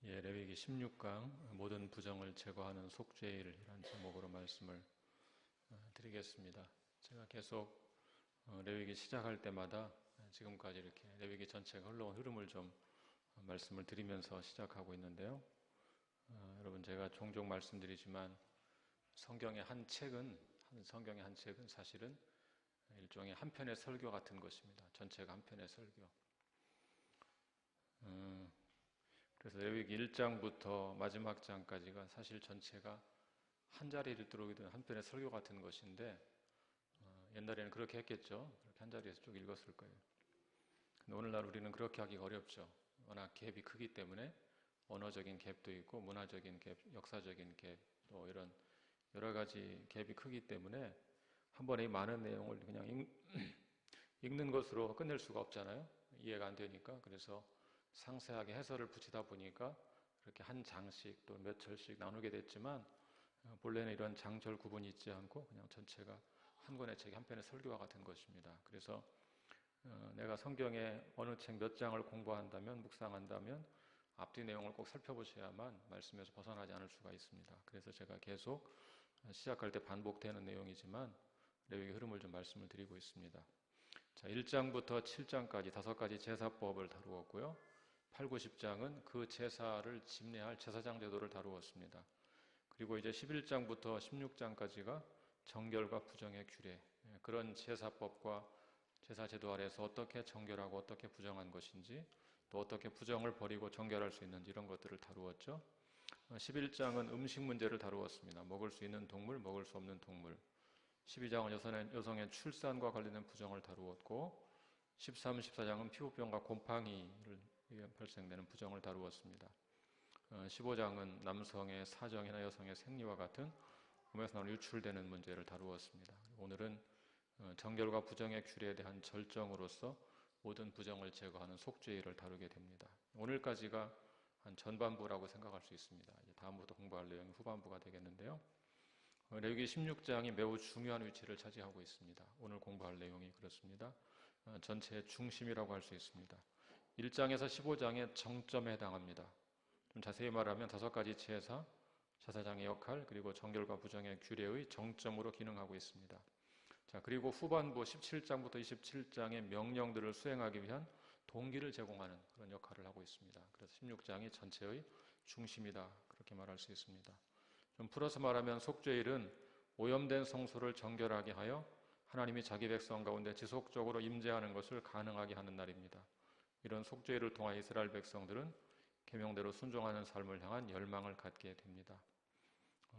레위기 16강 모든 부정을 제거하는 속죄일이라는 제목으로 말씀을 드리겠습니다. 제가 계속 레위기 시작할 때마다 지금까지 이렇게 레위기 전체가 흘러온 흐름을 좀 말씀을 드리면서 시작하고 있는데요. 여러분, 제가 종종 말씀드리지만 성경의 한 책은 사실은 일종의 한 편의 설교 같은 것입니다. 전체가 한 편의 설교. 그래서 레위기 1장부터 마지막 장까지가 사실 전체가 한 자리를 들어오게 되는 한 편의 설교 같은 것인데, 옛날에는 그렇게 했겠죠. 그렇게 한 자리에서 쭉 읽었을 거예요. 근데 오늘날 우리는 그렇게 하기가 어렵죠. 워낙 갭이 크기 때문에 언어적인 갭도 있고 문화적인 갭, 역사적인 갭, 또 이런 여러 가지 갭이 크기 때문에 한 번에 이 많은 내용을 그냥 읽는 것으로 끝낼 수가 없잖아요. 이해가 안 되니까. 그래서 상세하게 해설을 붙이다 보니까 그렇게 한 장씩 또 몇 절씩 나누게 됐지만, 본래는 이런 장절 구분이 있지 않고 그냥 전체가 한 권의 책이 한 편의 설교와 같은 것입니다. 그래서 내가 성경의 어느 책 몇 장을 공부한다면, 묵상한다면 앞뒤 내용을 꼭 살펴보셔야만 말씀에서 벗어나지 않을 수가 있습니다. 그래서 제가 계속 시작할 때 반복되는 내용이지만 레위기 흐름을 좀 말씀을 드리고 있습니다. 자, 1장부터 7장까지 5가지 제사법을 다루었고요. 8, 9, 10장은 그 제사를 집례할 제사장 제도를 다루었습니다. 그리고 이제 11장부터 16장까지가 정결과 부정의 규례, 그런 제사법과 제사 제도 아래에서 어떻게 정결하고 어떻게 부정한 것인지, 또 어떻게 부정을 버리고 정결할 수 있는지, 이런 것들을 다루었죠. 11장은 음식 문제를 다루었습니다. 먹을 수 있는 동물, 먹을 수 없는 동물. 12장은 여성의 출산과 관련된 부정을 다루었고, 13, 14장은 피부병과 곰팡이를 발생되는 부정을 다루었습니다. 15장은 남성의 사정이나 여성의 생리와 같은 몸에서 나오는 유출되는 문제를 다루었습니다. 오늘은 정결과 부정의 규례에 대한 절정으로서 모든 부정을 제거하는 속죄일을 다루게 됩니다. 오늘까지가 한 전반부라고 생각할 수 있습니다. 이제 다음부터 공부할 내용이 후반부가 되겠는데요. 레위기 16장이 매우 중요한 위치를 차지하고 있습니다. 오늘 공부할 내용이 그렇습니다. 전체의 중심이라고 할 수 있습니다. 1장에서 15장의 정점에 해당합니다. 좀 자세히 말하면 5가지 제사, 제사장의 역할, 그리고 정결과 부정의 규례의 정점으로 기능하고 있습니다. 자, 그리고 후반부 17장부터 27장의 명령들을 수행하기 위한 동기를 제공하는 그런 역할을 하고 있습니다. 그래서 16장이 전체의 중심이다, 그렇게 말할 수 있습니다. 좀 풀어서 말하면 속죄일은 오염된 성소를 정결하게 하여 하나님이 자기 백성 가운데 지속적으로 임재하는 것을 가능하게 하는 날입니다. 이런 속죄일을 통하 이스라엘 백성들은 계명대로 순종하는 삶을 향한 열망을 갖게 됩니다.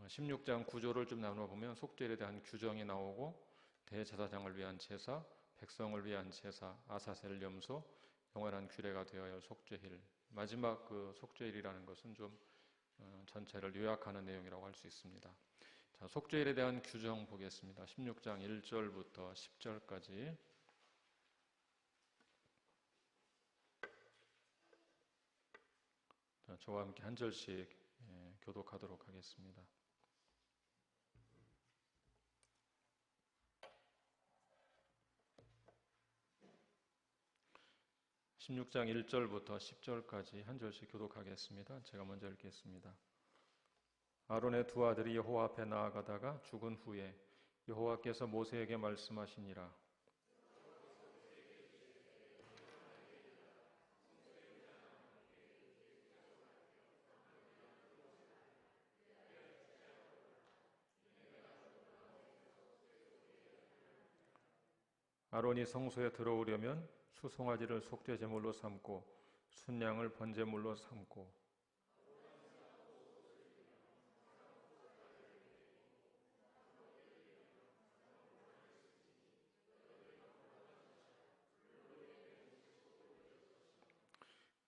16장 구조를 좀 나눠보면 속죄일에 대한 규정이 나오고, 대제사장을 위한 제사, 백성을 위한 제사, 아사셀 염소, 영원한 규례가 되어야 할 속죄일, 마지막 그 속죄일이라는 것은 좀 전체를 요약하는 내용이라고 할 수 있습니다. 자, 속죄일에 대한 규정 보겠습니다. 16장 1절부터 10절까지. 자, 저와 함께 한 절씩 교독하도록 하겠습니다. (16장 1절부터 10절까지) 한 절씩 교독하겠습니다. 제가 먼저 읽겠습니다. 아론의 두 아들이 여호와 앞에 나아가다가 죽은 후에 여호와께서 모세에게 말씀하시니라. 아론이 성소에 들어오려면 수송아지를 속죄 제물로 삼고 순양을 번제물로 삼고,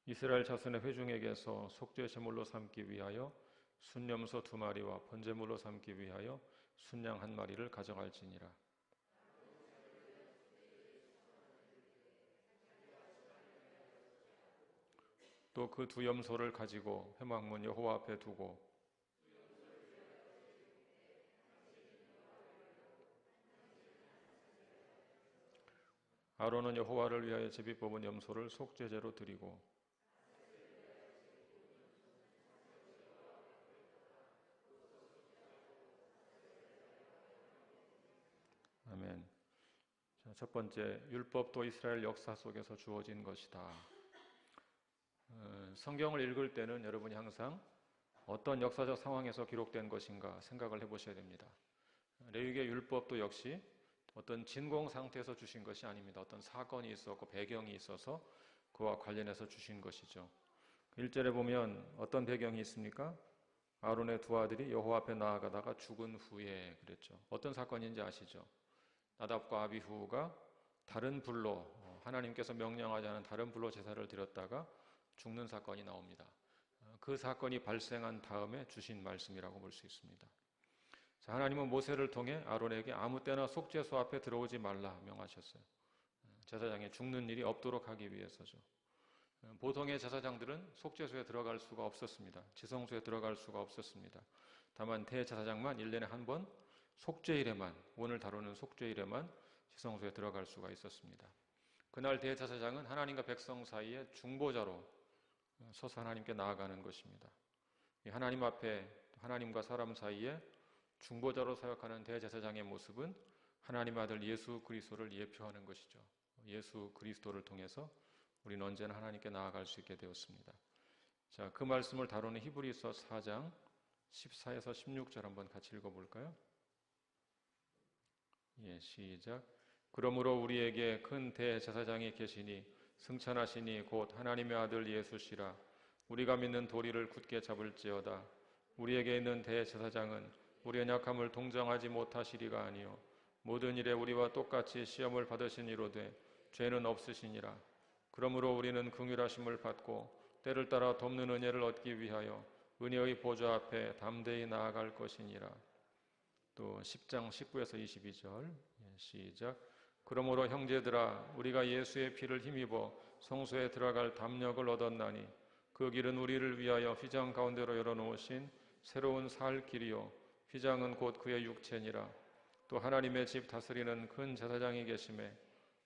이스라엘 자손의 회중에게서 속죄 제물로 삼기 위하여 순염소 2마리와 번제물로 삼기 위하여 순양 1마리를 가져갈지니라. 또 그 두 염소를 가지고 회막문 여호와 앞에 두고, 아론은 여호와를 위하여 제비 뽑은 염소를 속죄제로 드리고, 첫 번째, 율법도 이스라엘 역사 속에서 주어진 것이다. 성경을 읽을 때는 여러분이 항상 어떤 역사적 상황에서 기록된 것인가 생각을 해보셔야 됩니다. 레위기의 율법도 역시 어떤 진공 상태에서 주신 것이 아닙니다. 어떤 사건이 있었고 배경이 있어서 그와 관련해서 주신 것이죠. 1절에 보면 어떤 배경이 있습니까? 아론의 두 아들이 여호와 앞에 나아가다가 죽은 후에 그랬죠. 어떤 사건인지 아시죠? 나답과 아비후가 다른 불로 하나님께서 명령하지 않은 다른 불로 제사를 드렸다가 죽는 사건이 나옵니다. 그 사건이 발생한 다음에 주신 말씀이라고 볼 수 있습니다. 자, 하나님은 모세를 통해 아론에게 아무 때나 속죄소 앞에 들어오지 말라 명하셨어요. 제사장이 죽는 일이 없도록 하기 위해서죠. 보통의 제사장들은 속죄소에 들어갈 수가 없었습니다. 지성소에 들어갈 수가 없었습니다. 다만 대제사장만 1년에 한 번 속죄일에만, 오늘 다루는 속죄일에만 지성소에 들어갈 수가 있었습니다. 그날 대제사장은 하나님과 백성 사이에 중보자로 서서 하나님께 나아가는 것입니다. 하나님 앞에 하나님과 사람 사이에 중보자로 사역하는 대제사장의 모습은 하나님의 아들 예수 그리스도를 예표하는 것이죠. 예수 그리스도를 통해서 우리는 언제나 하나님께 나아갈 수 있게 되었습니다. 자, 그 말씀을 다루는 히브리서 4장 14에서 16절 한번 같이 읽어볼까요? 예, 시작. 그러므로 우리에게 큰 대제사장이 계시니 승천하시니 곧 하나님의 아들 예수시라. 우리가 믿는 도리를 굳게 잡을지어다. 우리에게 있는 대제사장은 우리의 약함을 동정하지 못하시리가 아니요 모든 일에 우리와 똑같이 시험을 받으신 이로되 죄는 없으시니라. 그러므로 우리는 긍휼하심을 받고 때를 따라 돕는 은혜를 얻기 위하여 은혜의 보좌 앞에 담대히 나아갈 것이니라. 또 10장 19에서 22절 시작. 그러므로 형제들아 우리가 예수의 피를 힘입어 성소에 들어갈 담력을 얻었나니 그 길은 우리를 위하여 휘장 가운데로 열어놓으신 새로운 살 길이요 휘장은 곧 그의 육체니라. 또 하나님의 집 다스리는 큰 제사장이 계심에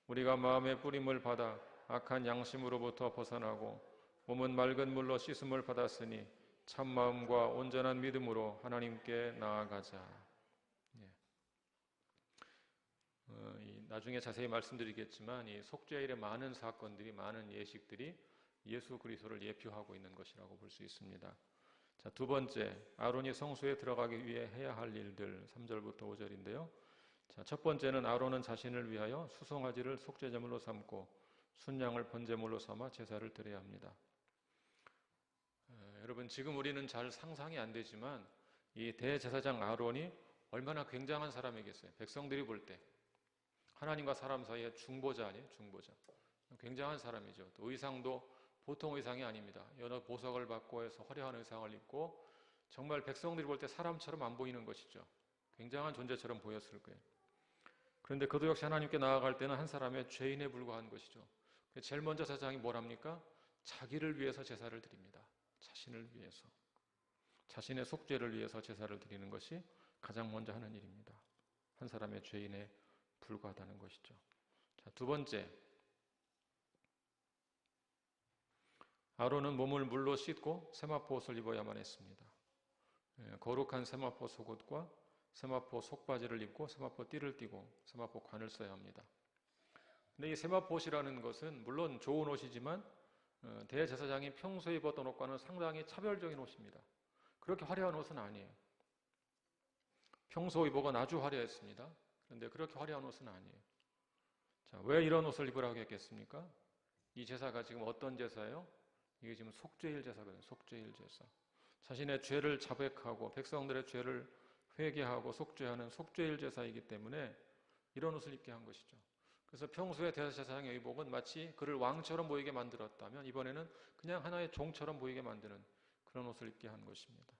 우리가 마음의 뿌림을 받아 악한 양심으로부터 벗어나고 몸은 맑은 물로 씻음을 받았으니 참 마음과 온전한 믿음으로 하나님께 나아가자. 예. 나중에 자세히 말씀드리겠지만 이 속죄일의 많은 사건들이 많은 예식들이 예수 그리스도를 예표하고 있는 것이라고 볼 수 있습니다. 자, 두 번째, 아론이 성소에 들어가기 위해 해야 할 일들 3절부터 5절인데요. 자, 첫 번째는 아론은 자신을 위하여 수송아지를 속죄제물로 삼고 순양을 번제물로 삼아 제사를 드려야 합니다. 여러분 지금 우리는 잘 상상이 안 되지만 이 대제사장 아론이 얼마나 굉장한 사람이겠어요. 백성들이 볼 때 하나님과 사람 사이에 중보자 아니에요? 중보자. 굉장한 사람이죠. 또 의상도 보통 의상이 아닙니다. 여러 보석을 받고 해서 화려한 의상을 입고 정말 백성들이 볼 때 사람처럼 안 보이는 것이죠. 굉장한 존재처럼 보였을 거예요. 그런데 그도 역시 하나님께 나아갈 때는 한 사람의 죄인에 불과한 것이죠. 제일 먼저 제사장이 뭘 합니까? 자기를 위해서 제사를 드립니다. 자신을 위해서. 자신의 속죄를 위해서 제사를 드리는 것이 가장 먼저 하는 일입니다. 한 사람의 죄인에 불과하다는 것이죠. 자, 두 번째. 아론은 몸을 물로 씻고 세마포 옷을 입어야만 했습니다. 거룩한 세마포 속옷과 세마포 속바지를 입고 세마포 띠를 띠고 세마포 관을 써야 합니다. 근데 이 세마포 옷이라는 것은 물론 좋은 옷이지만 대제사장이 평소에 입었던 옷과는 상당히 차별적인 옷입니다. 그렇게 화려한 옷은 아니에요. 평소 입어건 아주 화려했습니다. 그런데 그렇게 화려한 옷은 아니에요. 자, 왜 이런 옷을 입으라고 했겠습니까? 이 제사가 지금 어떤 제사예요? 이게 지금 속죄일 제사거든요. 속죄일 제사. 자신의 죄를 자백하고 백성들의 죄를 회개하고 속죄하는 속죄일 제사이기 때문에 이런 옷을 입게 한 것이죠. 그래서 평소에 대제사장의 의복은 마치 그를 왕처럼 보이게 만들었다면 이번에는 그냥 하나의 종처럼 보이게 만드는 그런 옷을 입게 한 것입니다.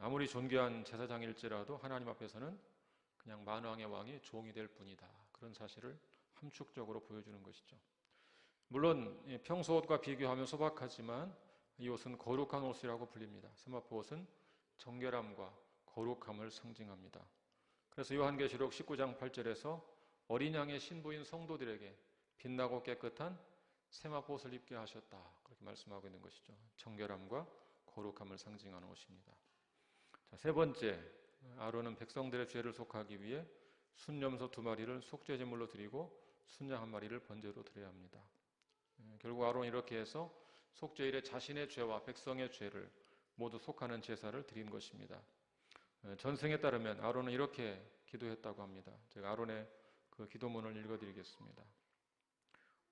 아무리 존귀한 제사장일지라도 하나님 앞에서는 그냥 만왕의 왕이 종이 될 뿐이다. 그런 사실을 함축적으로 보여주는 것이죠. 물론 평소 옷과 비교하면 소박하지만 이 옷은 거룩한 옷이라고 불립니다. 세마포 옷은 정결함과 거룩함을 상징합니다. 그래서 요한계시록 19장 8절에서 어린 양의 신부인 성도들에게 빛나고 깨끗한 세마포 옷을 입게 하셨다. 그렇게 말씀하고 있는 것이죠. 정결함과 거룩함을 상징하는 옷입니다. 자, 세 번째, 아론은 백성들의 죄를 속하기 위해 순염소 2마리를 속죄제물로 드리고 순양 1마리를 번제로 드려야 합니다. 결국 아론은 이렇게 해서 속죄일에 자신의 죄와 백성의 죄를 모두 속하는 제사를 드린 것입니다. 전승에 따르면 아론은 이렇게 기도했다고 합니다. 제가 아론의 그 기도문을 읽어드리겠습니다.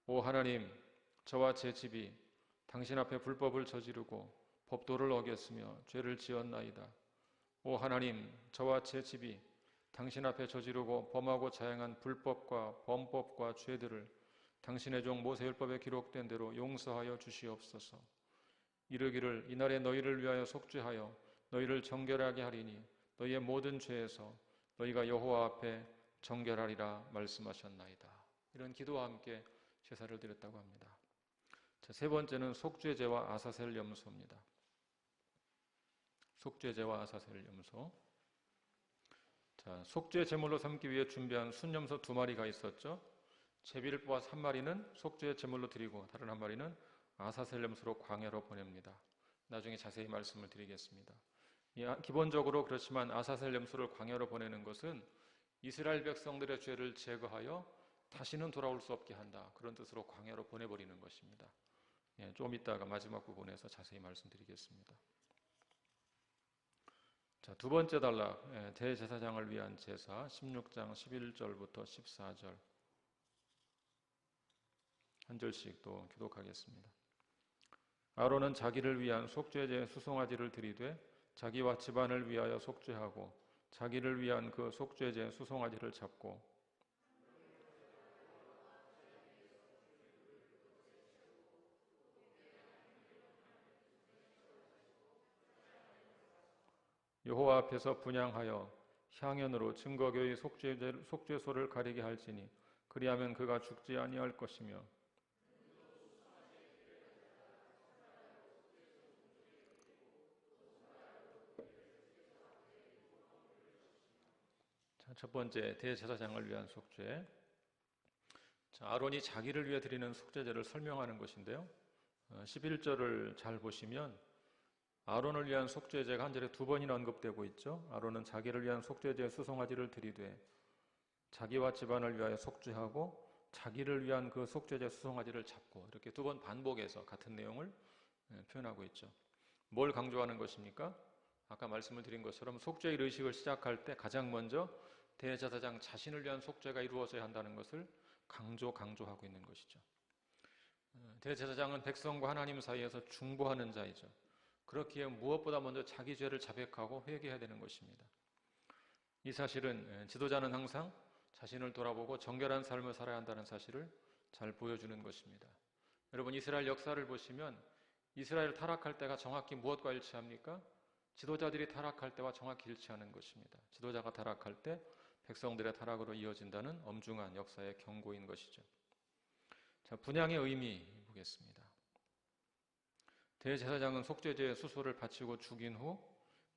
오 하나님, 저와 제 집이 당신 앞에 불법을 저지르고 법도를 어겼으며 죄를 지었나이다. 오 하나님, 저와 제 집이 당신 앞에 저지르고 범하고 자행한 불법과 범법과 죄들을 당신의 종 모세율법에 기록된 대로 용서하여 주시옵소서. 이르기를 이날에 너희를 위하여 속죄하여 너희를 정결하게 하리니 너희의 모든 죄에서 너희가 여호와 앞에 정결하리라 말씀하셨나이다. 이런 기도와 함께 제사를 드렸다고 합니다. 자, 세 번째는 속죄제와 아사셀 염소입니다. 속죄제와 아사셀 염소. 자, 속죄 제물로 삼기 위해 준비한 순염소 2마리가 있었죠. 제비를 뽑아 3마리는 속죄 제물로 드리고 다른 1마리는 아사셀 염소로 광야로 보냅니다. 나중에 자세히 말씀을 드리겠습니다. 기본적으로 그렇지만 아사셀 염소를 광야로 보내는 것은 이스라엘 백성들의 죄를 제거하여 다시는 돌아올 수 없게 한다. 그런 뜻으로 광야로 보내버리는 것입니다. 좀 이따가 마지막 부분에서 자세히 말씀드리겠습니다. 자, 두 번째 단락, 대제사장을 위한 제사 16장 11절부터 14절 한 절씩 또 교독하겠습니다. 아론은 자기를 위한 속죄제 수송아지를 드리되 자기와 집안을 위하여 속죄하고 자기를 위한 그 속죄제 수송아지를 잡고 여호와 앞에서 분향하여 향연으로 증거교의 속죄소를 가리게 할지니 그리하면 그가 죽지 아니할 것이며 자, 첫 번째 대제사장을 위한 속죄. 자, 아론이 자기를 위해 드리는 속죄제를 설명하는 것인데요. 11절을 잘 보시면 아론을 위한 속죄제가 한 절에 2번이나 언급되고 있죠. 아론은 자기를 위한 속죄제 수송아지를 드리되 자기와 집안을 위하여 속죄하고 자기를 위한 그 속죄제 수송아지를 잡고 이렇게 2번 반복해서 같은 내용을 표현하고 있죠. 뭘 강조하는 것입니까? 아까 말씀을 드린 것처럼 속죄의 의식을 시작할 때 가장 먼저 대제사장 자신을 위한 속죄가 이루어져야 한다는 것을 강조하고 있는 것이죠. 대제사장은 백성과 하나님 사이에서 중보하는 자이죠. 그렇기에 무엇보다 먼저 자기 죄를 자백하고 회개해야 되는 것입니다. 이 사실은 지도자는 항상 자신을 돌아보고 정결한 삶을 살아야 한다는 사실을 잘 보여주는 것입니다. 여러분, 이스라엘 역사를 보시면 이스라엘 타락할 때가 정확히 무엇과 일치합니까? 지도자들이 타락할 때와 정확히 일치하는 것입니다. 지도자가 타락할 때 백성들의 타락으로 이어진다는 엄중한 역사의 경고인 것이죠. 자, 분향의 의미 보겠습니다. 대제사장은 속죄제의 수소를 바치고 죽인 후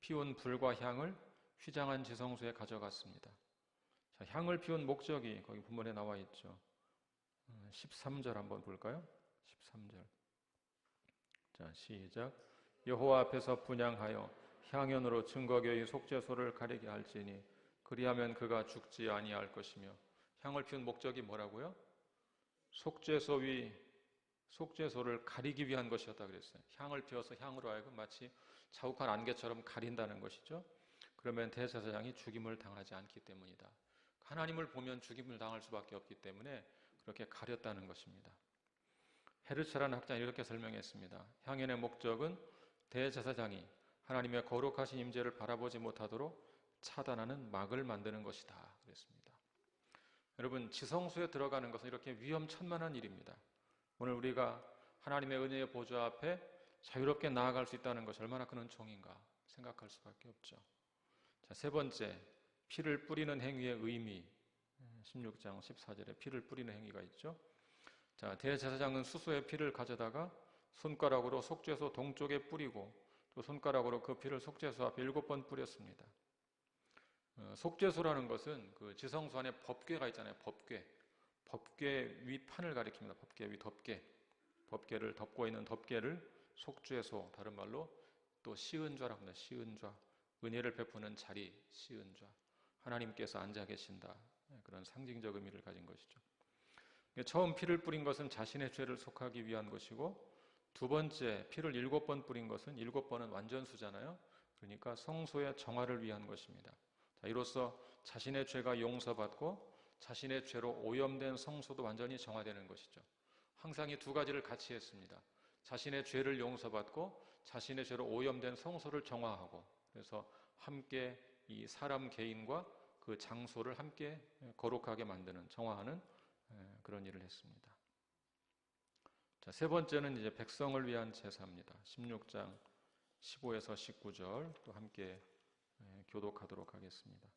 피운 불과 향을 휘장한 지성소에 가져갔습니다. 자, 향을 피운 목적이 거기 본문에 나와 있죠. 13절 한번 볼까요? 13절. 자, 시작. 여호와 앞에서 분향하여 향연으로 증거교의 속죄소를 가리게 할지니 그리하면 그가 죽지 아니할 것이며. 향을 피운 목적이 뭐라고요? 속죄소 위 속죄소를 가리기 위한 것이었다 그랬어요. 향을 피워서 향으로 하여금 마치 자욱한 안개처럼 가린다는 것이죠. 그러면 대제사장이 죽임을 당하지 않기 때문이다. 하나님을 보면 죽임을 당할 수밖에 없기 때문에 그렇게 가렸다는 것입니다. 헤르츠라는 학자는 이렇게 설명했습니다. 향연의 목적은 대제사장이 하나님의 거룩하신 임재를 바라보지 못하도록 차단하는 막을 만드는 것이다 그랬습니다. 여러분, 지성소에 들어가는 것은 이렇게 위험천만한 일입니다. 오늘 우리가 하나님의 은혜의 보좌 앞에 자유롭게 나아갈 수 있다는 것이 얼마나 큰 은총인가 생각할 수밖에 없죠. 자, 세 번째, 피를 뿌리는 행위의 의미. 16장 14절에 피를 뿌리는 행위가 있죠. 자, 대제사장은 수소의 피를 가져다가 손가락으로 속죄소 동쪽에 뿌리고 또 손가락으로 그 피를 속죄소 앞에 7번 뿌렸습니다. 속죄소라는 것은 그 지성소 안에 법궤가 있잖아요. 법궤 윗판을 가리킵니다. 법궤 위 덮개. 법궤를 덮고 있는 덮개를 속죄소, 다른 말로 또 시은좌라고 합니다. 시은좌. 은혜를 베푸는 자리, 시은좌, 하나님께서 앉아 계신다. 그런 상징적 의미를 가진 것이죠. 처음 피를 뿌린 것은 자신의 죄를 속하기 위한 것이고, 두 번째 피를 7번 뿌린 것은 7번은 완전수잖아요. 그러니까 성소의 정화를 위한 것입니다. 자, 이로써 자신의 죄가 용서받고 자신의 죄로 오염된 성소도 완전히 정화되는 것이죠. 항상 이 두 가지를 같이 했습니다. 자신의 죄를 용서받고 자신의 죄로 오염된 성소를 정화하고, 그래서 함께 이 사람 개인과 그 장소를 함께 거룩하게 만드는, 정화하는 그런 일을 했습니다. 자, 세 번째는 이제 백성을 위한 제사입니다. 16장 15에서 19절 또 함께 교독하도록 하겠습니다.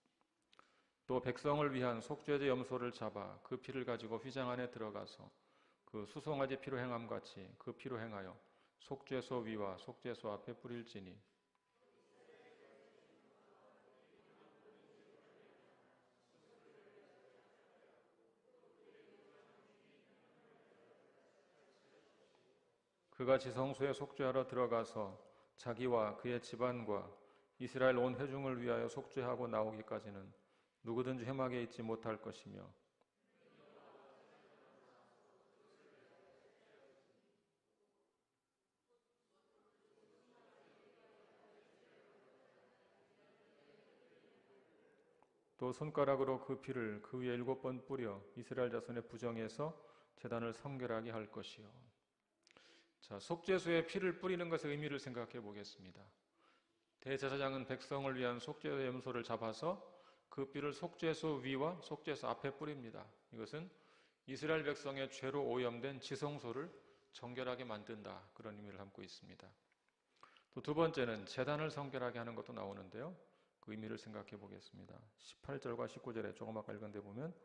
또 백성을 위한 속죄제 염소를 잡아 그 피를 가지고 휘장 안에 들어가서 그 수송아지 피로 행함 같이 그 피로 행하여 속죄소 위와 속죄소 앞에 뿌릴지니, 그가 지성소에 속죄하러 들어가서 자기와 그의 집안과 이스라엘 온 회중을 위하여 속죄하고 나오기까지는 누구든지 회막에 있지 못할 것이며, 또 손가락으로 그 피를 그 위에 7번 뿌려 이스라엘 자손의 부정에서 제단을 성결하게 할 것이요. 자, 속죄소에 피를 뿌리는 것의 의미를 생각해 보겠습니다. 대제사장은 백성을 위한 속죄 염소를 잡아서 그 피를 속죄소 위와 속죄소 앞에 뿌립니다. 이것은 이스라엘 백성의 죄로 오염된 지성소를 정결하게 만든다, 그런 의미를 담고 있습니다. 또 두 번째는 제단을 성결하게 하는 것도 나오는데요. 그 의미를 생각해 보겠습니다. 18절과 19절에 조금 아까 읽은 데 보면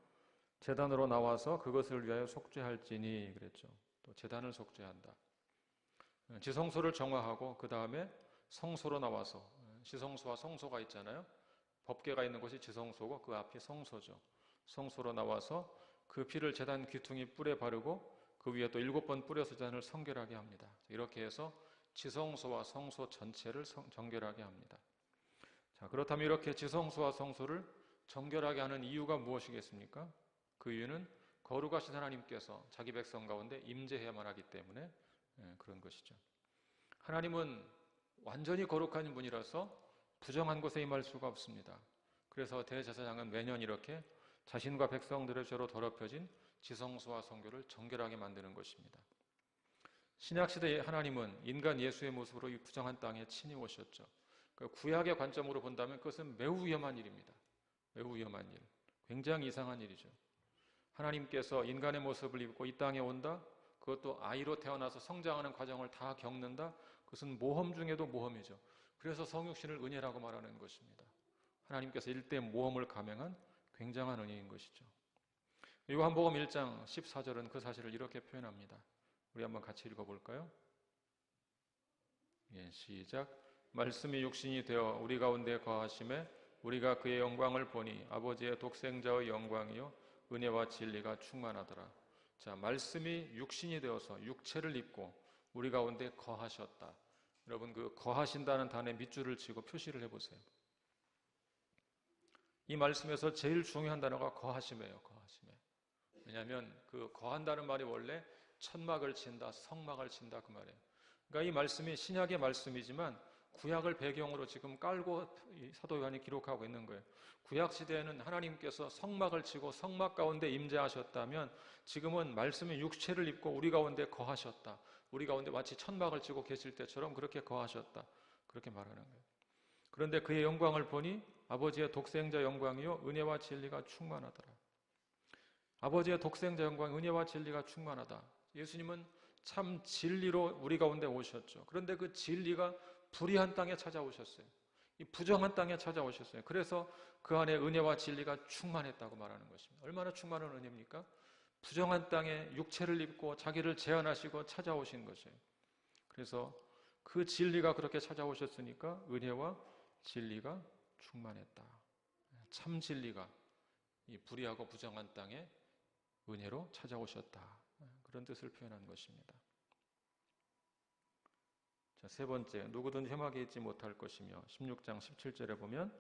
제단으로 나와서 그것을 위하여 속죄할지니 그랬죠. 또 제단을 속죄한다. 지성소를 정화하고 그 다음에 성소로 나와서, 지성소와 성소가 있잖아요. 법궤가 있는 곳이 지성소고 그 앞이 성소죠. 성소로 나와서 그 피를 제단 귀퉁이 뿔에 바르고 그 위에 또 7번 뿌려서 제단을 성결하게 합니다. 이렇게 해서 지성소와 성소 전체를 정결하게 합니다. 자, 그렇다면 이렇게 지성소와 성소를 정결하게 하는 이유가 무엇이겠습니까? 그 이유는 거룩하신 하나님께서 자기 백성 가운데 임재해야만 하기 때문에 그런 것이죠. 하나님은 완전히 거룩한 분이라서 부정한 곳에 임할 수가 없습니다. 그래서 대제사장은 매년 이렇게 자신과 백성들의 죄로 더럽혀진 지성소와 성교를 정결하게 만드는 것입니다. 신약시대의 하나님은 인간 예수의 모습으로 이 부정한 땅에 친히 오셨죠. 구약의 관점으로 본다면 그것은 매우 위험한 일입니다. 매우 위험한 일, 굉장히 이상한 일이죠. 하나님께서 인간의 모습을 입고 이 땅에 온다, 그것도 아이로 태어나서 성장하는 과정을 다 겪는다, 그것은 모험 중에도 모험이죠. 그래서 성육신을 은혜라고 말하는 것입니다. 하나님께서 일대 모험을 감행한 굉장한 은혜인 것이죠. 요한복음 1장 14절은 그 사실을 이렇게 표현합니다. 우리 한번 같이 읽어볼까요? 예, 시작. 말씀이 육신이 되어 우리 가운데 거하심에 우리가 그의 영광을 보니 아버지의 독생자의 영광이요 은혜와 진리가 충만하더라. 자, 말씀이 육신이 되어서 육체를 입고 우리 가운데 거하셨다. 여러분, 그 거하신다는 단어에 밑줄을 치고 표시를 해보세요. 이 말씀에서 제일 중요한 단어가 거하심이에요. 거하심에. 왜냐하면 그 거한다는 말이 원래 천막을 친다, 성막을 친다 그 말이에요. 그러니까 이 말씀이 신약의 말씀이지만 구약을 배경으로 지금 깔고 사도 요한이 기록하고 있는 거예요. 구약 시대에는 하나님께서 성막을 치고 성막 가운데 임재하셨다면 지금은 말씀이 육체를 입고 우리 가운데 거하셨다. 우리 가운데 마치 천막을 치고 계실 때처럼 그렇게 거하셨다. 그렇게 말하는 거예요. 그런데 그의 영광을 보니 아버지의 독생자 영광이요 은혜와 진리가 충만하더라. 아버지의 독생자 영광, 은혜와 진리가 충만하다. 예수님은 참 진리로 우리 가운데 오셨죠. 그런데 그 진리가 불의한 땅에 찾아오셨어요. 이 부정한 땅에 찾아오셨어요. 그래서 그 안에 은혜와 진리가 충만했다고 말하는 것입니다. 얼마나 충만한 은혜입니까? 부정한 땅에 육체를 입고 자기를 재현하시고 찾아오신 것이에요. 그래서 그 진리가 그렇게 찾아오셨으니까 은혜와 진리가 충만했다. 참 진리가 이 불의하고 부정한 땅에 은혜로 찾아오셨다. 그런 뜻을 표현한 것입니다. 자, 세 번째, 누구든지 혐하게 있지 못할 것이며 16장 17절에 보면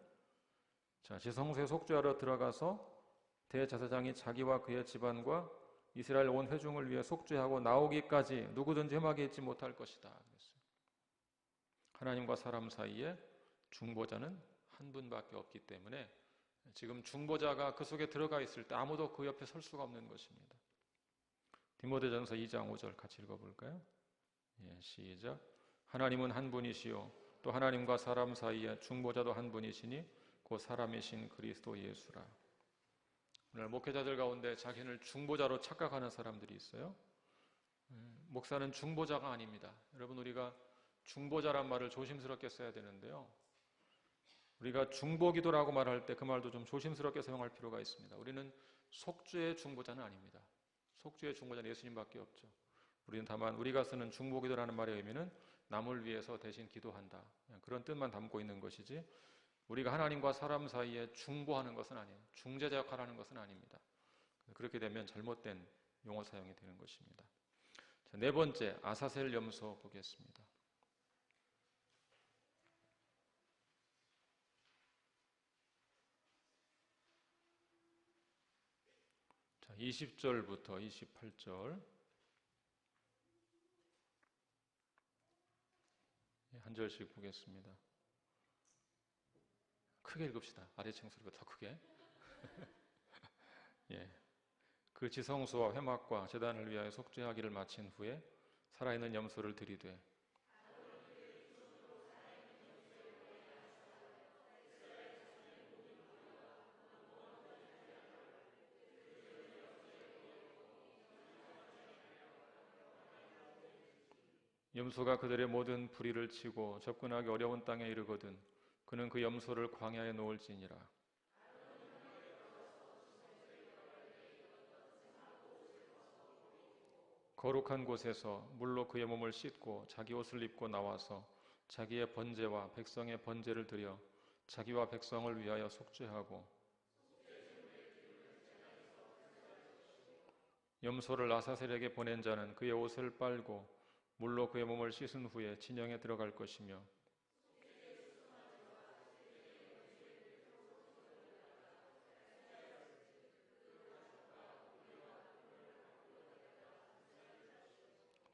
자, 지성소에 속죄하러 들어가서 대제사장이 자기와 그의 집안과 이스라엘 온 회중을 위해 속죄하고 나오기까지 누구든지 혐하게 있지 못할 것이다. 그랬어요. 하나님과 사람 사이에 중보자는 한 분밖에 없기 때문에 지금 중보자가 그 속에 들어가 있을 때 아무도 그 옆에 설 수가 없는 것입니다. 디모데전서 2장 5절 같이 읽어볼까요? 예, 시작. 하나님은 한 분이시요 또 하나님과 사람 사이에 중보자도 한 분이시니 곧 사람이신 그리스도 예수라. 오늘 목회자들 가운데 자신을 중보자로 착각하는 사람들이 있어요. 목사는 중보자가 아닙니다. 여러분, 우리가 중보자란 말을 조심스럽게 써야 되는데요. 우리가 중보기도라고 말할 때 그 말도 좀 조심스럽게 사용할 필요가 있습니다. 우리는 속죄의 중보자는 아닙니다. 속죄의 중보자는 예수님밖에 없죠. 우리는 다만 우리가 쓰는 중보기도라는 말의 의미는 남을 위해서 대신 기도한다, 그런 뜻만 담고 있는 것이지 우리가 하나님과 사람 사이에 중보하는 것은 아니에요. 중재자 역할을 하는 것은 아닙니다. 그렇게 되면 잘못된 용어 사용이 되는 것입니다. 자, 네 번째, 아사셀 염소 보겠습니다. 자, 20절부터 28절 한 절씩 보겠습니다. 크게 읽읍시다. 아래층 소리가 더 크게. 예. 그 지성소와 회막과 제단을 위하여 속죄하기를 마친 후에 살아있는 염소를 들이되 염소가 그들의 모든 부리를 치고 접근하기 어려운 땅에 이르거든 그는 그 염소를 광야에 놓을지니라. 거룩한 곳에서 물로 그의 몸을 씻고 자기 옷을 입고 나와서 자기의 번제와 백성의 번제를 드려 자기와 백성을 위하여 속죄하고 염소를 아사셀에게 보낸 자는 그의 옷을 빨고 물로 그의 몸을 씻은 후에 진영에 들어갈 것이며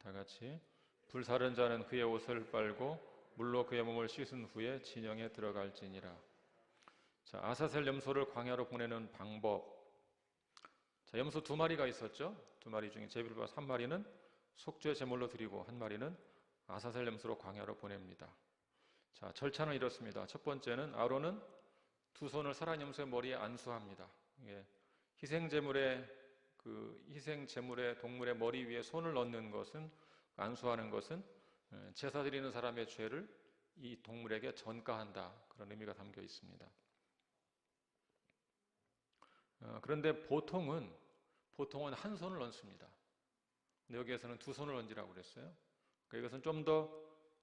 다 같이 불사른 자는 그의 옷을 빨고 물로 그의 몸을 씻은 후에 진영에 들어갈지니라. 자, 아사셀 염소를 광야로 보내는 방법. 자, 염소 두 마리가 있었죠. 두 마리 중에 제비를 봐서 한 마리는 속죄 제물로 드리고 한 마리는 아사셀 염소로 광야로 보냅니다. 자, 절차는 이렇습니다. 첫 번째는 아론은 두 손을 살아있는 염소의 머리에 안수합니다. 희생 제물의 동물의 머리 위에 손을 넣는 것은, 안수하는 것은 제사 드리는 사람의 죄를 이 동물에게 전가한다, 그런 의미가 담겨 있습니다. 그런데 보통은 한 손을 얹습니다. 근데 여기에서는 두 손을 얹으라고 그랬어요. 그러니까 이것은 좀 더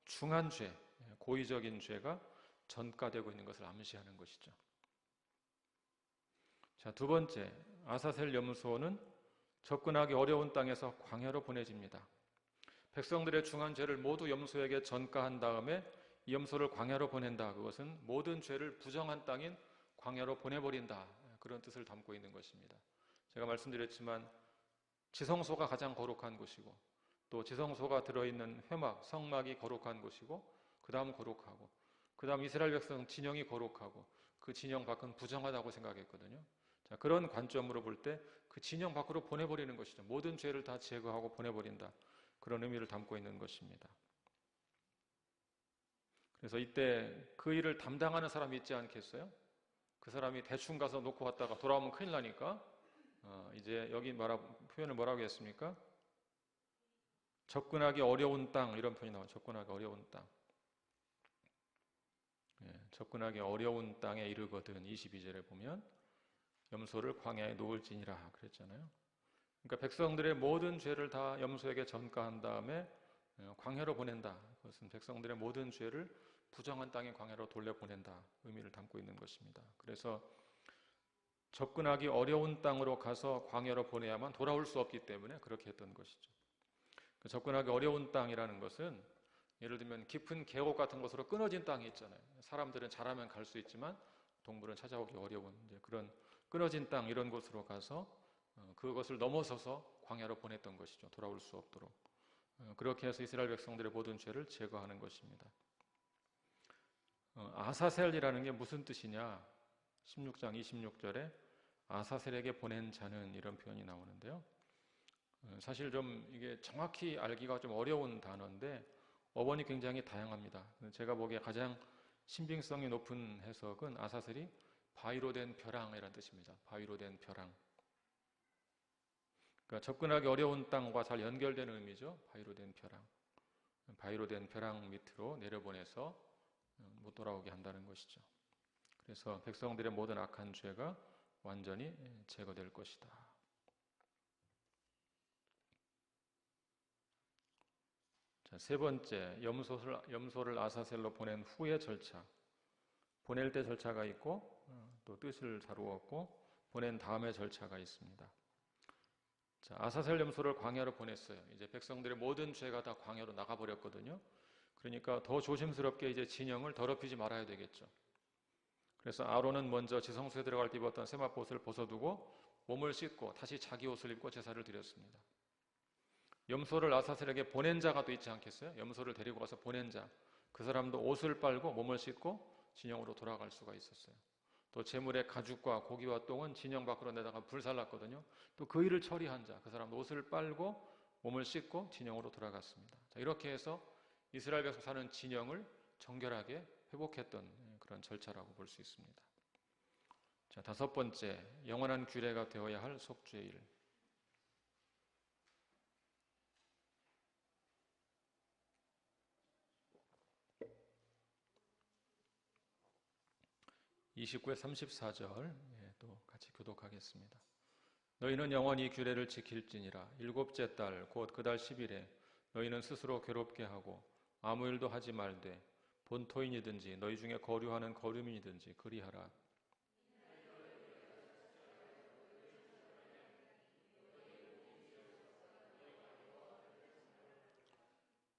중한 죄, 고의적인 죄가 전가되고 있는 것을 암시하는 것이죠. 자, 두 번째, 아사셀 염소는 접근하기 어려운 땅에서 광야로 보내집니다. 백성들의 중한 죄를 모두 염소에게 전가한 다음에 이 염소를 광야로 보낸다. 그것은 모든 죄를 부정한 땅인 광야로 보내버린다, 그런 뜻을 담고 있는 것입니다. 제가 말씀드렸지만 지성소가 가장 거룩한 곳이고 또 지성소가 들어있는 회막, 성막이 거룩한 곳이고 그 다음 거룩하고 그 다음 이스라엘 백성 진영이 거룩하고 그 진영 밖은 부정하다고 생각했거든요. 자, 그런 관점으로 볼 때 그 진영 밖으로 보내버리는 것이죠. 모든 죄를 다 제거하고 보내버린다, 그런 의미를 담고 있는 것입니다. 그래서 이때 그 일을 담당하는 사람이 있지 않겠어요? 그 사람이 대충 가서 놓고 왔다가 돌아오면 큰일 나니까 이제 여기 표현을 뭐라고 했습니까? 접근하기 어려운 땅, 이런 표현이 나와요. 접근하기 어려운 땅. 접근하기 어려운 땅에 이르거든, 22절에 보면 염소를 광야에 놓을지니라 그랬잖아요. 그러니까 백성들의 모든 죄를 다 염소에게 전가한 다음에 광야로 보낸다. 그것은 백성들의 모든 죄를 부정한 땅의 광야로 돌려보낸다, 의미를 담고 있는 것입니다. 그래서 접근하기 어려운 땅으로 가서 광야로 보내야만 돌아올 수 없기 때문에 그렇게 했던 것이죠. 접근하기 어려운 땅이라는 것은 예를 들면 깊은 계곡 같은 곳으로 끊어진 땅이 있잖아요. 사람들은 잘하면 갈 수 있지만 동물은 찾아오기 어려운 이제 그런 끊어진 땅 이런 곳으로 가서 그것을 넘어서서 광야로 보냈던 것이죠. 돌아올 수 없도록. 그렇게 해서 이스라엘 백성들의 모든 죄를 제거하는 것입니다. 아사셀이라는 게 무슨 뜻이냐? 16장 26절에 아사셀에게 보낸 자는 이런 표현이 나오는데요. 사실 좀 이게 정확히 알기가 좀 어려운 단어인데 어원이 굉장히 다양합니다. 제가 보기에 가장 신빙성이 높은 해석은 아사셀이 바위로 된 벼랑이라는 뜻입니다. 바위로 된 벼랑. 그러니까 접근하기 어려운 땅과 잘 연결되는 의미죠. 바위로 된 벼랑. 바위로 된 벼랑 밑으로 내려보내서 못 돌아오게 한다는 것이죠. 그래서 백성들의 모든 악한 죄가 완전히 제거될 것이다. 자, 세 번째, 염소를 아사셀로 보낸 후의 절차. 보낼 때 절차가 있고 또 뜻을 다루었고 보낸 다음에 절차가 있습니다. 자, 아사셀 염소를 광야로 보냈어요. 이제 백성들의 모든 죄가 다 광야로 나가버렸거든요. 그러니까 더 조심스럽게 이제 진영을 더럽히지 말아야 되겠죠. 그래서 아론은 먼저 지성소에 들어갈 때 입었던 세마포 옷을 벗어두고 몸을 씻고 다시 자기 옷을 입고 제사를 드렸습니다. 염소를 아사셀에게 보낸 자가 또 있지 않겠어요? 염소를 데리고 가서 보낸 자. 그 사람도 옷을 빨고 몸을 씻고 진영으로 돌아갈 수가 있었어요. 또 제물의 가죽과 고기와 똥은 진영 밖으로 내다가 불살랐거든요. 또 그 일을 처리한 자, 그 사람도 옷을 빨고 몸을 씻고 진영으로 돌아갔습니다. 자, 이렇게 해서 이스라엘 백성 사는 진영을 정결하게 회복했던 그런 절차라고 볼 수 있습니다. 자, 다섯 번째, 영원한 규례가 되어야 할 속죄의 일. 29에 34절 또 같이 교독하겠습니다. 너희는 영원히 규례를 지킬지니라. 일곱째 달 곧 그 달 10일에 너희는 스스로 괴롭게 하고 아무 일도 하지 말되 본토인이든지 너희 중에 거류하는 거류민이든지 그리하라.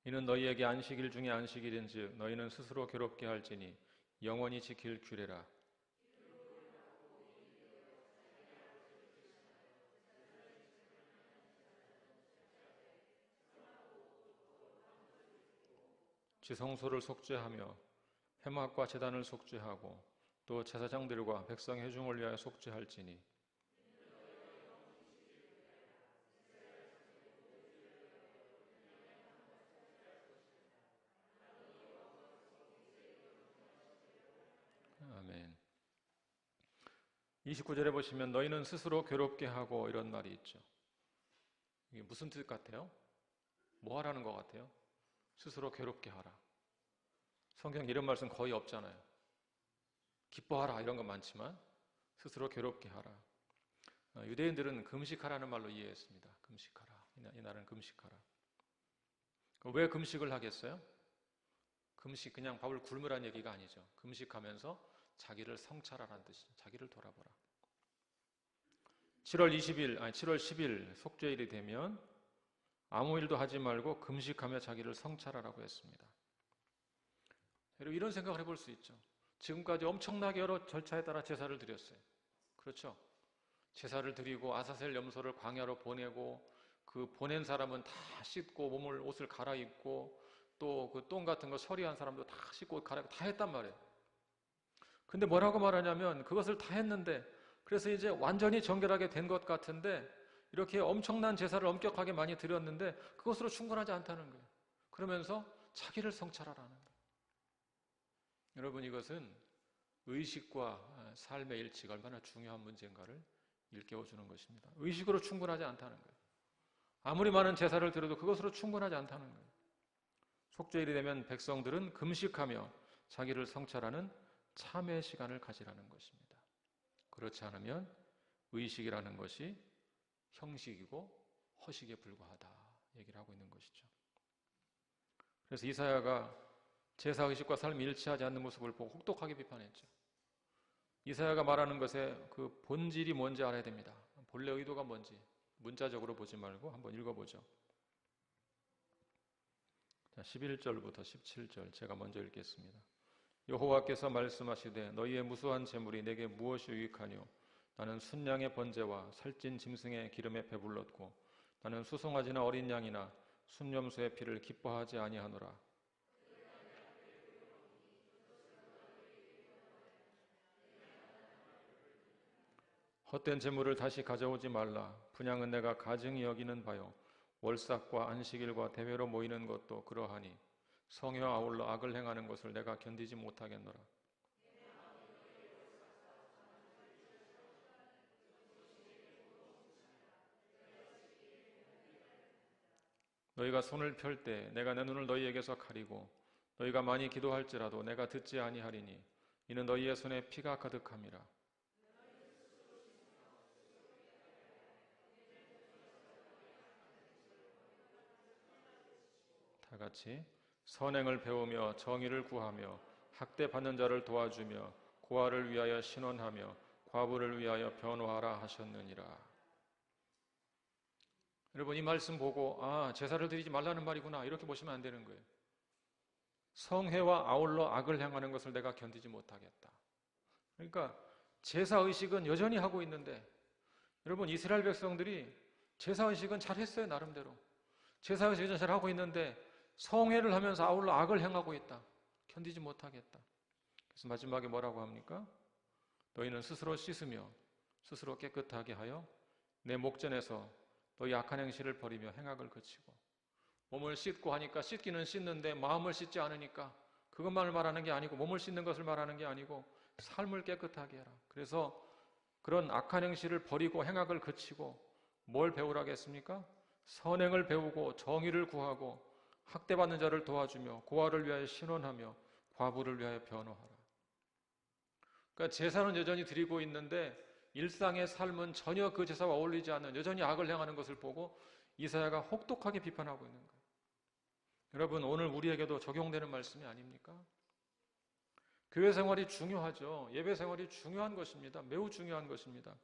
이는 너희에게 안식일 중에 안식일인즉 너희는 스스로 괴롭게 할지니 영원히 지킬 규례라. 지성소를 속죄하며 회막과 제단을 속죄하고 또 제사장들과 백성의 회중을 위하여 속죄할지니 아멘. 29절에 보시면 너희는 스스로 괴롭게 하고 이런 말이 있죠. 이게 무슨 뜻 같아요? 뭐 하라는 것 같아요? 스스로 괴롭게 하라. 성경 이런 말씀 거의 없잖아요. 기뻐하라 이런 건 많지만 스스로 괴롭게 하라. 유대인들은 금식하라는 말로 이해했습니다. 금식하라. 이날은 금식하라. 왜 금식을 하겠어요? 금식 그냥 밥을 굶으라는 얘기가 아니죠. 금식하면서 자기를 성찰하라는 뜻이죠. 자기를 돌아보라. 7월 10일 속죄일이 되면 아무 일도 하지 말고 금식하며 자기를 성찰하라고 했습니다. 여러분 이런 생각을 해볼 수 있죠. 지금까지 엄청나게 여러 절차에 따라 제사를 드렸어요. 그렇죠? 제사를 드리고 아사셀 염소를 광야로 보내고 그 보낸 사람은 다 씻고 옷을 갈아입고 또 그 똥 같은 거 처리한 사람도 다 씻고 갈아입고 다 했단 말이에요. 근데 뭐라고 말하냐면 그것을 다 했는데 그래서 이제 완전히 정결하게 된 것 같은데 이렇게 엄청난 제사를 엄격하게 많이 드렸는데 그것으로 충분하지 않다는 거예요. 그러면서 자기를 성찰하라는 거예요. 여러분 이것은 의식과 삶의 일치가 얼마나 중요한 문제인가를 일깨워주는 것입니다. 의식으로 충분하지 않다는 거예요. 아무리 많은 제사를 드려도 그것으로 충분하지 않다는 거예요. 속죄일이 되면 백성들은 금식하며 자기를 성찰하는 참회 시간을 가지라는 것입니다. 그렇지 않으면 의식이라는 것이 형식이고 허식에 불과하다 얘기를 하고 있는 것이죠. 그래서 이사야가 제사의식과 삶이 일치하지 않는 모습을 보고 혹독하게 비판했죠. 이사야가 말하는 것의 그 본질이 뭔지 알아야 됩니다. 본래 의도가 뭔지 문자적으로 보지 말고 한번 읽어보죠. 11절부터 17절 제가 먼저 읽겠습니다. 여호와께서 말씀하시되 너희의 무수한 재물이 내게 무엇이 유익하뇨? 나는 순양의 번제와 살찐 짐승의 기름에 배불렀고 나는 수송아지나 어린 양이나 순염소의 피를 기뻐하지 아니하노라. 헛된 재물을 다시 가져오지 말라. 분향은 내가 가증히 여기는 바요 월삭과 안식일과 대회로 모이는 것도 그러하니 성회와 아울러 악을 행하는 것을 내가 견디지 못하겠노라. 너희가 손을 펼 때 내가 내 눈을 너희에게서 가리고 너희가 많이 기도할지라도 내가 듣지 아니하리니 이는 너희의 손에 피가 가득함이라. 다 같이 선행을 배우며 정의를 구하며 학대받는 자를 도와주며 고아를 위하여 신원하며 과부를 위하여 변호하라 하셨느니라. 여러분 이 말씀 보고 제사를 드리지 말라는 말이구나 이렇게 보시면 안 되는 거예요. 성회와 아울러 악을 행하는 것을 내가 견디지 못하겠다. 그러니까 제사의식은 여전히 하고 있는데 여러분 이스라엘 백성들이 제사의식은 잘했어요. 나름대로 제사의식은 잘하고 있는데 성회를 하면서 아울러 악을 행하고 있다. 견디지 못하겠다. 그래서 마지막에 뭐라고 합니까? 너희는 스스로 씻으며 스스로 깨끗하게 하여 내 목전에서 너희 악한 행실을 버리며 행악을 그치고. 몸을 씻고 하니까 씻기는 씻는데 마음을 씻지 않으니까 그것만을 말하는 게 아니고 몸을 씻는 것을 말하는 게 아니고 삶을 깨끗하게 해라. 그래서 그런 악한 행실을 버리고 행악을 그치고 뭘 배우라겠습니까? 선행을 배우고 정의를 구하고 학대받는 자를 도와주며 고아를 위하여 신원하며 과부를 위하여 변호하라. 그러니까 제사는 여전히 드리고 있는데 일상의 삶은 전혀 그 제사와 어울리지 않는 여전히 악을 행하는 것을 보고 이사야가 혹독하게 비판하고 있는 거예요. 여러분 오늘 우리에게도 적용되는 말씀이 아닙니까? 교회 생활이 중요하죠. 예배 생활이 중요한 것입니다. 매우 중요한 것입니다.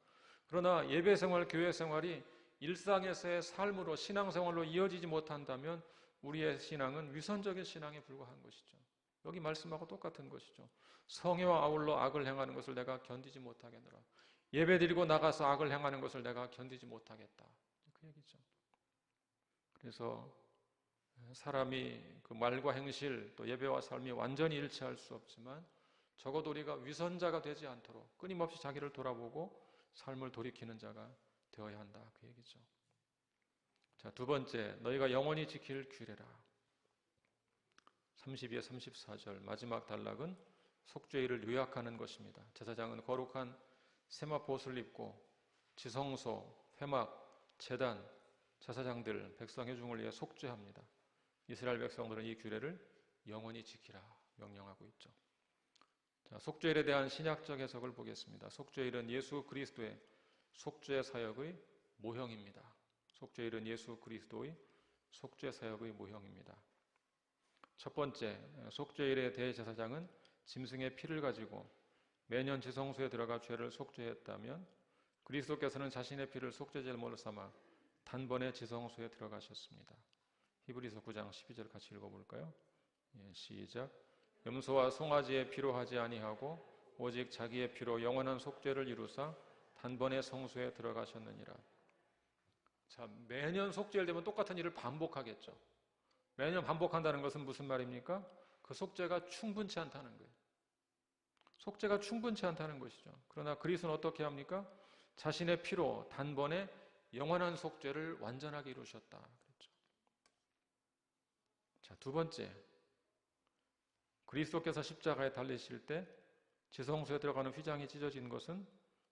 그러나 예배 생활, 교회 생활이 일상에서의 삶으로 신앙생활로 이어지지 못한다면 우리의 신앙은 위선적인 신앙에 불과한 것이죠. 여기 말씀하고 똑같은 것이죠. 성회와 아울러 악을 행하는 것을 내가 견디지 못하겠노라. 예배 드리고 나가서 악을 행하는 것을 내가 견디지 못하겠다. 그 얘기죠. 그래서 사람이 그 말과 행실 또 예배와 삶이 완전히 일치할 수 없지만 적어도 우리가 위선자가 되지 않도록 끊임없이 자기를 돌아보고 삶을 돌이키는 자가 되어야 한다. 그 얘기죠. 자, 두 번째, 너희가 영원히 지킬 규례라. 32에 34절 마지막 단락은 속죄일을 요약하는 것입니다. 제사장은 거룩한 세마포 옷을 입고 지성소, 회막, 제단, 제사장들, 백성 회중을 위해 속죄합니다. 이스라엘 백성들은 이 규례를 영원히 지키라 명령하고 있죠. 자, 속죄일에 대한 신약적 해석을 보겠습니다. 속죄일은 예수 그리스도의 속죄 사역의 모형입니다. 속죄일은 예수 그리스도의 속죄 사역의 모형입니다. 첫 번째, 속죄일의 대제사장은 짐승의 피를 가지고 매년 지성소에 들어가 죄를 속죄했다면 그리스도께서는 자신의 피를 속죄제물로 삼아 단번에 지성소에 들어가셨습니다. 히브리서 9장 12절 같이 읽어볼까요? 시작. 염소와 송아지의 피로 하지 아니하고 오직 자기의 피로 영원한 속죄를 이루사 단번에 성소에 들어가셨느니라. 자, 매년 속죄일 되면 똑같은 일을 반복하겠죠. 매년 반복한다는 것은 무슨 말입니까? 그 속죄가 충분치 않다는 거예요. 속죄가 충분치 않다는 것이죠. 그러나 그리스도는 어떻게 합니까? 자신의 피로 단번에 영원한 속죄를 완전하게 이루셨다. 그랬죠. 자, 두 번째, 그리스도께서 십자가에 달리실 때 지성소에 들어가는 휘장이 찢어진 것은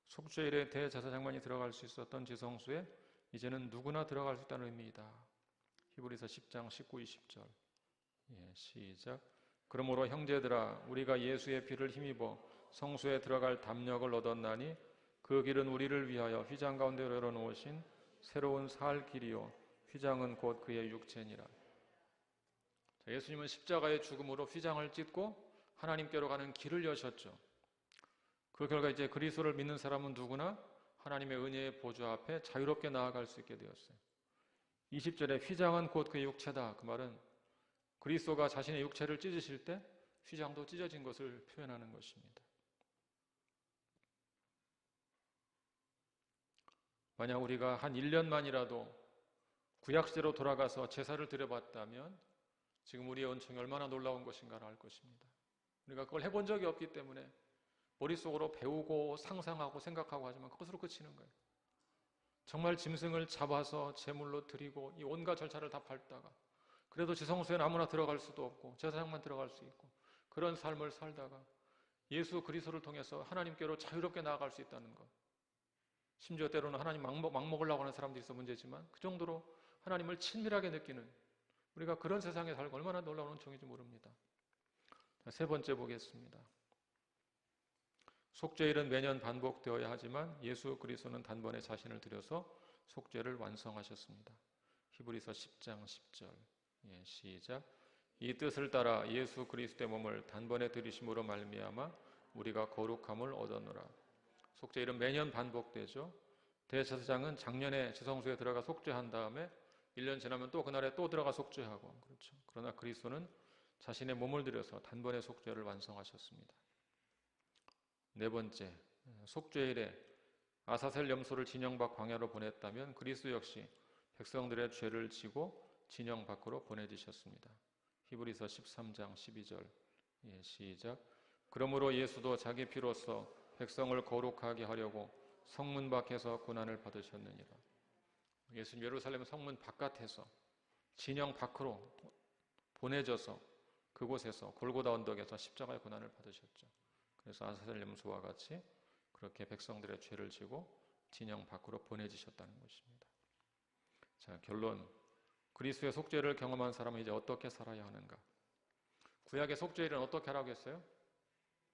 속죄일에 대제사장만이 들어갈 수 있었던 지성소에 이제는 누구나 들어갈 수 있다는 의미이다. 히브리서 10장 19, 20절. 시작. 그러므로 형제들아 우리가 예수의 피를 힘입어 성소에 들어갈 담력을 얻었나니 그 길은 우리를 위하여 휘장 가운데로 열어놓으신 새로운 살 길이요 휘장은 곧 그의 육체니라. 자, 예수님은 십자가의 죽음으로 휘장을 찢고 하나님께로 가는 길을 여셨죠. 그 결과 이제 그리스도를 믿는 사람은 누구나 하나님의 은혜의 보좌 앞에 자유롭게 나아갈 수 있게 되었어요. 20절에 휘장은 곧 그의 육체다. 그 말은 그리스도가 자신의 육체를 찢으실 때 휘장도 찢어진 것을 표현하는 것입니다. 만약 우리가 한 1년만이라도 구약시대로 돌아가서 제사를 드려봤다면 지금 우리의 은총이 얼마나 놀라운 것인가를 알 것입니다. 우리가 그걸 해본 적이 없기 때문에 머릿속으로 배우고 상상하고 생각하고 하지만 그것으로 그치는 거예요. 정말 짐승을 잡아서 제물로 드리고 이 온갖 절차를 다 밟다가 그래도 지성소에는 아무나 들어갈 수도 없고 제사장만 들어갈 수 있고 그런 삶을 살다가 예수 그리스도를 통해서 하나님께로 자유롭게 나아갈 수 있다는 것. 심지어 때로는 하나님 막먹으려고 하는 사람도 있어 문제지만 그 정도로 하나님을 친밀하게 느끼는 우리가 그런 세상에 살고 얼마나 놀라운 은총인지 모릅니다. 자, 세 번째 보겠습니다. 속죄일은 매년 반복되어야 하지만 예수 그리스도는 단번에 자신을 들여서 속죄를 완성하셨습니다. 히브리서 10장 10절 시작. 이 뜻을 따라 예수 그리스도의 몸을 단번에 들이심으로 말미암아 우리가 거룩함을 얻었노라. 속죄일은 매년 반복되죠. 대제사장은 작년에 지성소에 들어가 속죄한 다음에 1년 지나면 또 그날에 또 들어가 속죄하고 그렇죠. 그러나 그리스도는 자신의 몸을 들여서 단번에 속죄를 완성하셨습니다. 네 번째, 속죄일에 아사셀 염소를 진영 밖 광야로 보냈다면 그리스도 역시 백성들의 죄를 지고 진영 밖으로 보내지셨습니다. 히브리서 13장 12절 시작. 그러므로 예수도 자기 피로써 백성을 거룩하게 하려고 성문 밖에서 고난을 받으셨느니라. 예수님 예루살렘 성문 바깥에서 진영 밖으로 보내져서 그곳에서 골고다 언덕에서 십자가의 고난을 받으셨죠. 그래서 아사셀 염소와 같이 그렇게 백성들의 죄를 지고 진영 밖으로 보내지셨다는 것입니다. 자, 결론. 그리스도의 속죄를 경험한 사람은 이제 어떻게 살아야 하는가? 구약의 속죄일은 어떻게 하라고 했어요?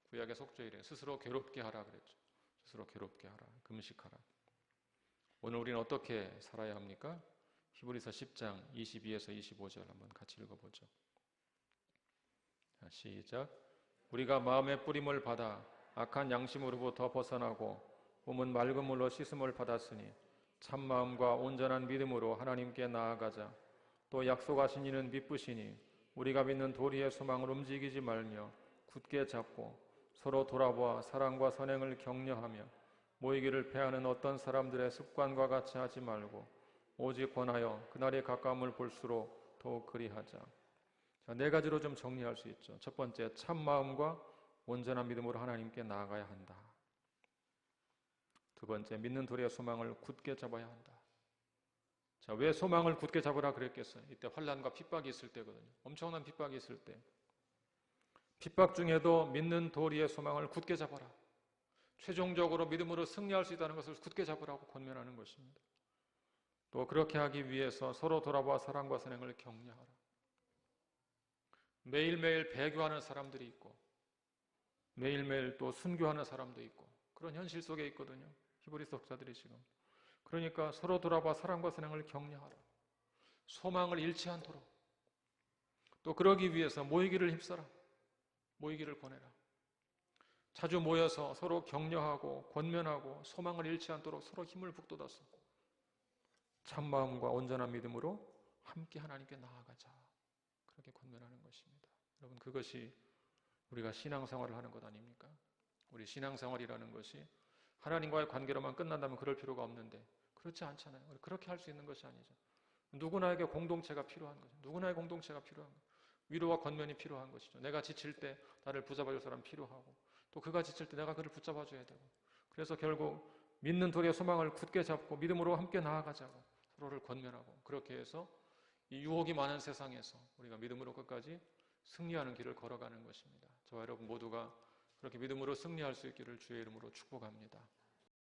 구약의 속죄일은 스스로 괴롭게 하라 그랬죠. 스스로 괴롭게 하라. 금식하라. 오늘 우리는 어떻게 살아야 합니까? 히브리서 10장 22에서 25절 한번 같이 읽어보죠. 자, 시작. 우리가 마음의 뿌림을 받아 악한 양심으로부터 벗어나고 몸은 맑은 물로 씻음을 받았으니 참마음과 온전한 믿음으로 하나님께 나아가자. 또 약속하신 이는 미쁘시니 우리가 믿는 도리의 소망을 움직이지 말며 굳게 잡고 서로 돌아보아 사랑과 선행을 격려하며 모이기를 패하는 어떤 사람들의 습관과 같이 하지 말고 오직 권하여 그날의 가까움을 볼수록 더욱 그리하자. 자, 네 가지로 좀 정리할 수 있죠. 첫 번째, 참마음과 온전한 믿음으로 하나님께 나아가야 한다. 두 번째, 믿는 도리의 소망을 굳게 잡아야 한다. 자, 왜 소망을 굳게 잡으라 그랬겠어요? 이때 환난과 핍박이 있을 때거든요. 엄청난 핍박이 있을 때. 핍박 중에도 믿는 도리의 소망을 굳게 잡아라. 최종적으로 믿음으로 승리할 수 있다는 것을 굳게 잡으라고 권면하는 것입니다. 또 그렇게 하기 위해서 서로 돌아봐 사랑과 선행을 격려하라. 매일매일 배교하는 사람들이 있고 매일매일 또 순교하는 사람도 있고 그런 현실 속에 있거든요. 히브리서 독자들이 지금. 그러니까 서로 돌아봐 사랑과 선행을 격려하라. 소망을 잃지 않도록. 또 그러기 위해서 모이기를 힘써라. 모이기를 권해라. 자주 모여서 서로 격려하고 권면하고 소망을 잃지 않도록 서로 힘을 북돋아서 참마음과 온전한 믿음으로 함께 하나님께 나아가자. 그렇게 권면하는 것입니다. 여러분, 그것이 우리가 신앙생활을 하는 것 아닙니까? 우리 신앙생활이라는 것이 하나님과의 관계로만 끝난다면 그럴 필요가 없는데 그렇지 않잖아요. 그렇게 할 수 있는 것이 아니죠. 누구나에게 공동체가 필요한 거죠. 누구나의 공동체가 필요한 거죠. 위로와 권면이 필요한 것이죠. 내가 지칠 때 나를 붙잡아줄 사람 필요하고 또 그가 지칠 때 내가 그를 붙잡아줘야 되고 그래서 결국 믿는 도리의 소망을 굳게 잡고 믿음으로 함께 나아가자고 서로를 권면하고 그렇게 해서 이 유혹이 많은 세상에서 우리가 믿음으로 끝까지 승리하는 길을 걸어가는 것입니다. 저와 여러분 모두가 그렇게 믿음으로 승리할 수 있기를 주의 이름으로 축복합니다.